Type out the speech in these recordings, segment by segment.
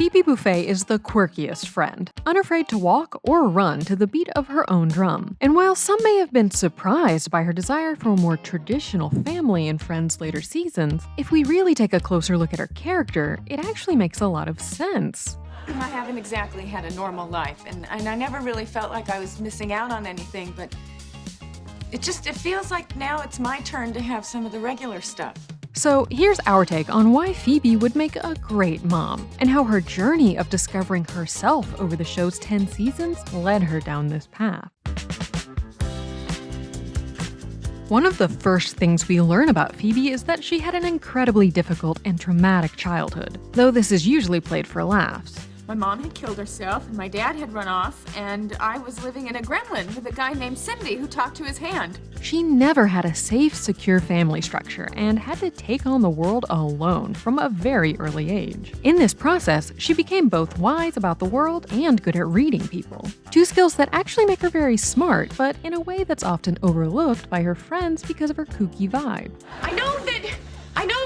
Phoebe Buffay is the quirkiest friend, unafraid to walk or run to the beat of her own drum. And while some may have been surprised by her desire for a more traditional family in Friends' later seasons, if we really take a closer look at her character, it actually makes a lot of sense. I haven't exactly had a normal life, and I never really felt like I was missing out on anything, but it feels like now it's my turn to have some of the regular stuff. So here's our take on why Phoebe would make a great mom, and how her journey of discovering herself over the show's 10 seasons led her down this path. One of the first things we learn about Phoebe is that she had an incredibly difficult and traumatic childhood, though this is usually played for laughs. My mom had killed herself, and my dad had run off, and I was living in a gremlin with a guy named Cindy who talked to his hand. She never had a safe, secure family structure and had to take on the world alone from a very early age. In this process, she became both wise about the world and good at reading people. Two skills that actually make her very smart, but in a way that's often overlooked by her friends because of her kooky vibe. I know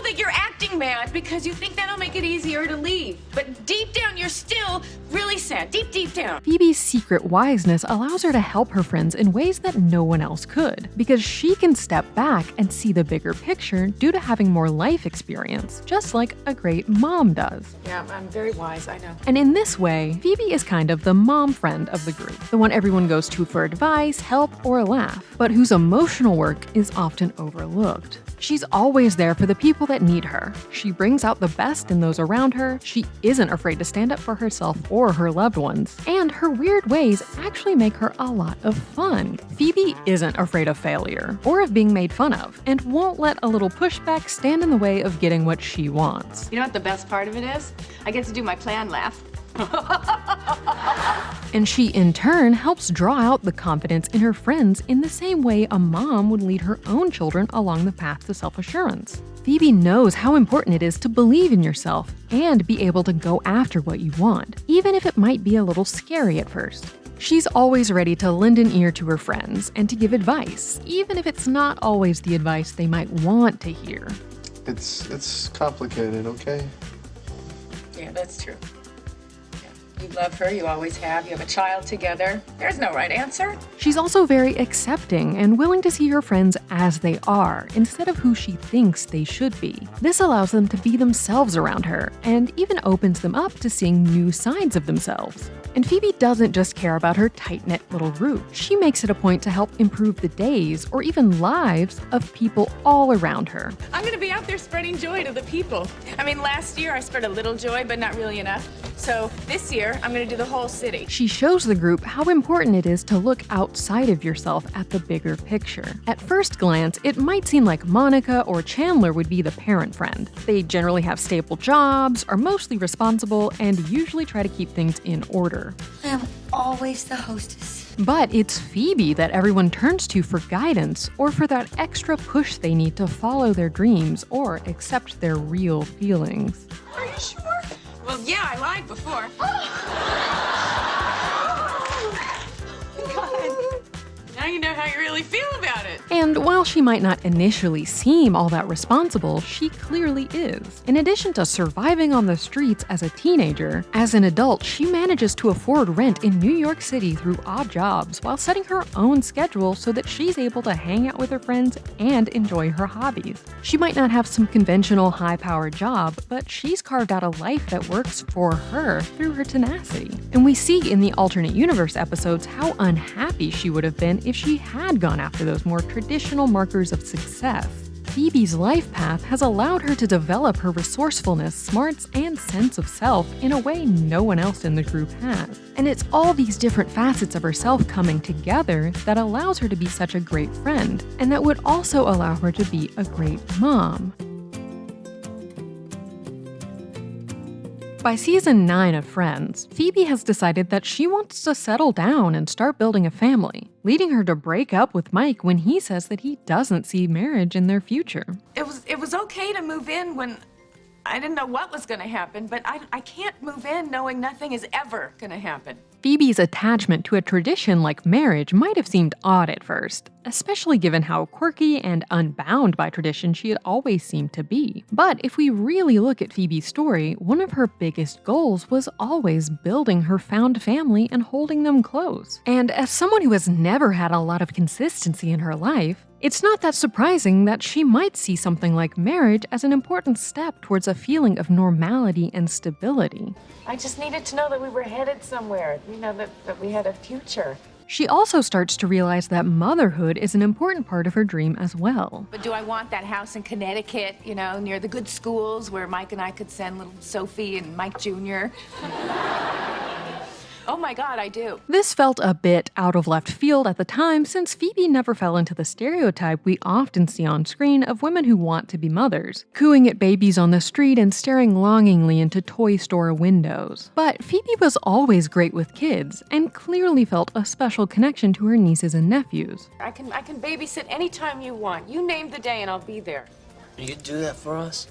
that you're acting mad because you think that'll make it easier to leave. But deep down, you're still really sad. Deep down. Phoebe's secret wiseness allows her to help her friends in ways that no one else could, because she can step back and see the bigger picture due to having more life experience, just like a great mom does. Yeah, I'm very wise, I know. And in this way, Phoebe is kind of the mom friend of the group, the one everyone goes to for advice, help, or a laugh, but whose emotional work is often overlooked. She's always there for the people that need her. She brings out the best in those around her. She isn't afraid to stand up for herself or her loved ones. And her weird ways actually make her a lot of fun. Phoebe isn't afraid of failure or of being made fun of, and won't let a little pushback stand in the way of getting what she wants. You know what the best part of it is? I get to do my plan laugh. And she, in turn, helps draw out the confidence in her friends in the same way a mom would lead her own children along the path to self-assurance. Phoebe knows how important it is to believe in yourself and be able to go after what you want, even if it might be a little scary at first. She's always ready to lend an ear to her friends and to give advice, even if it's not always the advice they might want to hear. It's complicated, okay? Yeah, that's true. You love her, you always have, you have a child together. There's no right answer. She's also very accepting and willing to see her friends as they are, instead of who she thinks they should be. This allows them to be themselves around her, and even opens them up to seeing new sides of themselves. And Phoebe doesn't just care about her tight-knit little group. She makes it a point to help improve the days or even lives of people all around her. I'm gonna be out there spreading joy to the people. I mean, last year I spread a little joy, but not really enough. So this year, I'm gonna do the whole city. She shows the group how important it is to look outside of yourself at the bigger picture. At first glance, it might seem like Monica or Chandler would be the parent friend. They generally have stable jobs, are mostly responsible, and usually try to keep things in order. I'm always the hostess. But it's Phoebe that everyone turns to for guidance or for that extra push they need to follow their dreams or accept their real feelings. Are you sure? Well, yeah, I lied before. God. Now you know how you really feel about it. And while she might not initially seem all that responsible, she clearly is. In addition to surviving on the streets as a teenager, as an adult, she manages to afford rent in New York City through odd jobs while setting her own schedule so that she's able to hang out with her friends and enjoy her hobbies. She might not have some conventional high-powered job, but she's carved out a life that works for her through her tenacity. And we see in the alternate universe episodes how unhappy she would have been if she had gone after those more traditional markers of success. Phoebe's life path has allowed her to develop her resourcefulness, smarts, and sense of self in a way no one else in the group has. And it's all these different facets of herself coming together that allows her to be such a great friend, and that would also allow her to be a great mom. By season 9 of Friends, Phoebe has decided that she wants to settle down and start building a family, leading her to break up with Mike when he says that he doesn't see marriage in their future. It was okay to move in when I didn't know what was going to happen, but I can't move in knowing nothing is ever going to happen. Phoebe's attachment to a tradition like marriage might have seemed odd at first, especially given how quirky and unbound by tradition she had always seemed to be. But if we really look at Phoebe's story, one of her biggest goals was always building her found family and holding them close. And as someone who has never had a lot of consistency in her life, it's not that surprising that she might see something like marriage as an important step towards a feeling of normality and stability. I just needed to know that we were headed somewhere, that we had a future. She also starts to realize that motherhood is an important part of her dream as well. But do I want that house in Connecticut, near the good schools where Mike and I could send little Sophie and Mike Jr.? Oh my God, I do. This felt a bit out of left field at the time since Phoebe never fell into the stereotype we often see on screen of women who want to be mothers, cooing at babies on the street and staring longingly into toy store windows. But Phoebe was always great with kids and clearly felt a special connection to her nieces and nephews. I can babysit anytime you want. You name the day and I'll be there. You do that for us?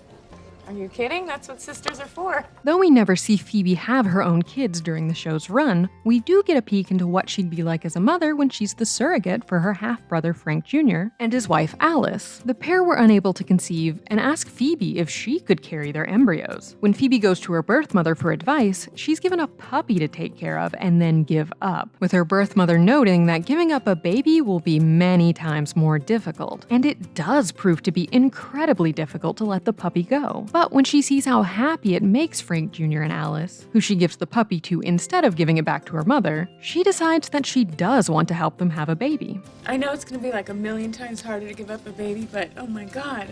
Are you kidding? That's what sisters are for. Though we never see Phoebe have her own kids during the show's run, we do get a peek into what she'd be like as a mother when she's the surrogate for her half-brother Frank Jr. and his wife Alice. The pair were unable to conceive and ask Phoebe if she could carry their embryos. When Phoebe goes to her birth mother for advice, she's given a puppy to take care of and then give up, with her birth mother noting that giving up a baby will be many times more difficult. And it does prove to be incredibly difficult to let the puppy go. But when she sees how happy it makes Frank Jr. and Alice, who she gives the puppy to instead of giving it back to her mother, she decides that she does want to help them have a baby. I know it's going to be like a million times harder to give up a baby, but oh my God.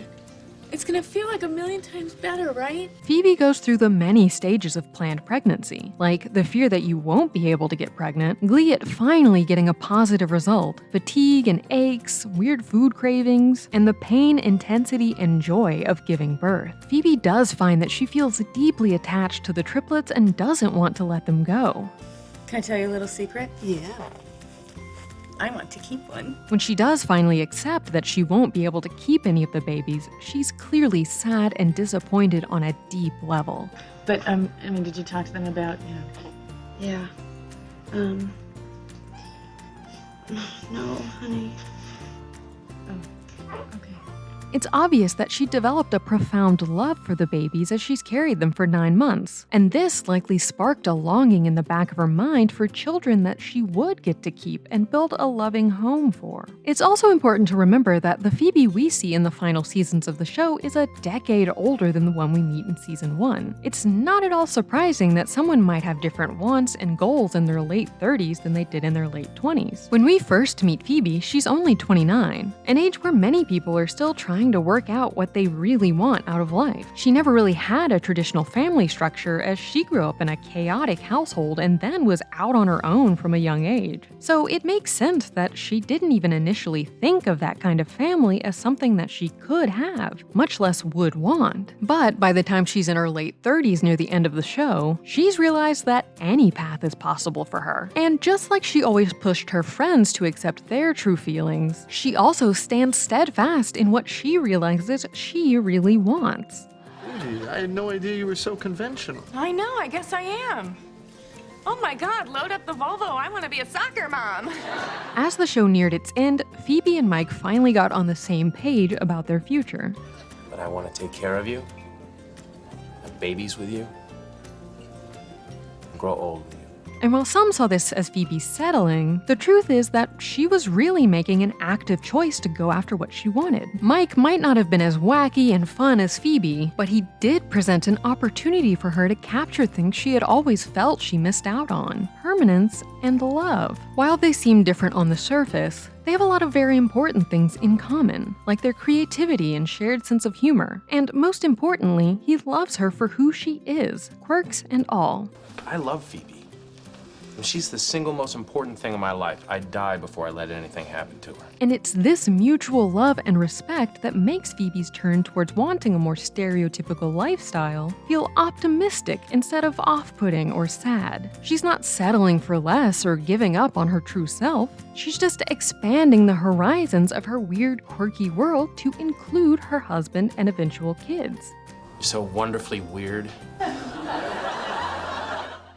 It's gonna feel like a million times better, right? Phoebe goes through the many stages of planned pregnancy, like the fear that you won't be able to get pregnant, glee at finally getting a positive result, fatigue and aches, weird food cravings, and the pain, intensity, and joy of giving birth. Phoebe does find that she feels deeply attached to the triplets and doesn't want to let them go. Can I tell you a little secret? Yeah. I want to keep one. When she does finally accept that she won't be able to keep any of the babies, she's clearly sad and disappointed on a deep level. But, did you talk to them about, Yeah. No, honey. Okay. It's obvious that she developed a profound love for the babies as she's carried them for 9 months, and this likely sparked a longing in the back of her mind for children that she would get to keep and build a loving home for. It's also important to remember that the Phoebe we see in the final seasons of the show is a decade older than the one we meet in season 1. It's not at all surprising that someone might have different wants and goals in their late 30s than they did in their late 20s. When we first meet Phoebe, she's only 29, an age where many people are still trying to work out what they really want out of life. She never really had a traditional family structure as she grew up in a chaotic household and then was out on her own from a young age. So it makes sense that she didn't even initially think of that kind of family as something that she could have, much less would want. But by the time she's in her late 30s near the end of the show, she's realized that any path is possible for her. And just like she always pushed her friends to accept their true feelings, she also stands steadfast in what she realizes she really wants. Hey, I had no idea you were so conventional. I know, I guess I am. Oh my God, load up the Volvo. I want to be a soccer mom. As the show neared its end, Phoebe and Mike finally got on the same page about their future. But I want to take care of you, have babies with you, and grow old with you. And while some saw this as Phoebe settling, the truth is that she was really making an active choice to go after what she wanted. Mike might not have been as wacky and fun as Phoebe, but he did present an opportunity for her to capture things she had always felt she missed out on: permanence and love. While they seem different on the surface, they have a lot of very important things in common, like their creativity and shared sense of humor. And most importantly, he loves her for who she is, quirks and all. I love Phoebe. She's the single most important thing in my life. I'd die before I let anything happen to her. And it's this mutual love and respect that makes Phoebe's turn towards wanting a more stereotypical lifestyle feel optimistic instead of off-putting or sad. She's not settling for less or giving up on her true self. She's just expanding the horizons of her weird, quirky world to include her husband and eventual kids. You're so wonderfully weird.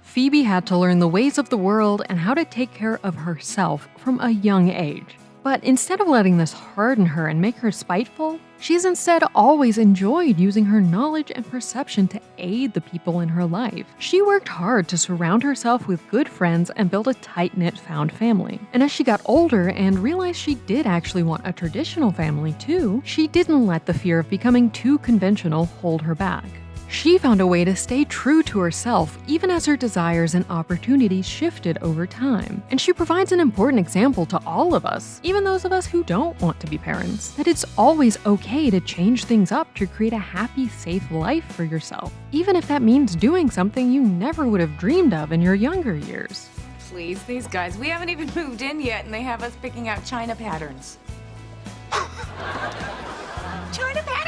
Phoebe had to learn the ways of the world and how to take care of herself from a young age. But instead of letting this harden her and make her spiteful, she's instead always enjoyed using her knowledge and perception to aid the people in her life. She worked hard to surround herself with good friends and build a tight-knit found family. And as she got older and realized she did actually want a traditional family too, she didn't let the fear of becoming too conventional hold her back. She found a way to stay true to herself even as her desires and opportunities shifted over time. And she provides an important example to all of us, even those of us who don't want to be parents, that it's always okay to change things up to create a happy, safe life for yourself, even if that means doing something you never would have dreamed of in your younger years. Please, these guys, we haven't even moved in yet and they have us picking out China patterns. China patterns?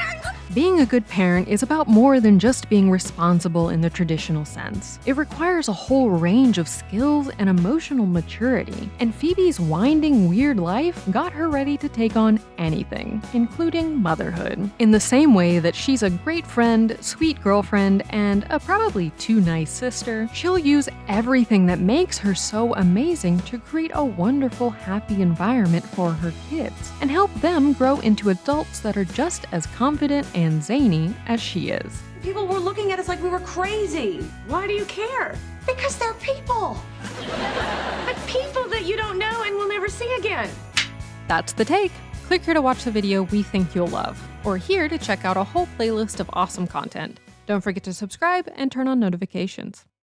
Being a good parent is about more than just being responsible in the traditional sense. It requires a whole range of skills and emotional maturity, and Phoebe's winding, weird life got her ready to take on anything, including motherhood. In the same way that she's a great friend, sweet girlfriend, and a probably too nice sister, she'll use everything that makes her so amazing to create a wonderful, happy environment for her kids, and help them grow into adults that are just as confident and zany as she is. People were looking at us like we were crazy. Why do you care? Because they're people. But people that you don't know and will never see again. That's the take. Click here to watch the video we think you'll love, or here to check out a whole playlist of awesome content. Don't forget to subscribe and turn on notifications.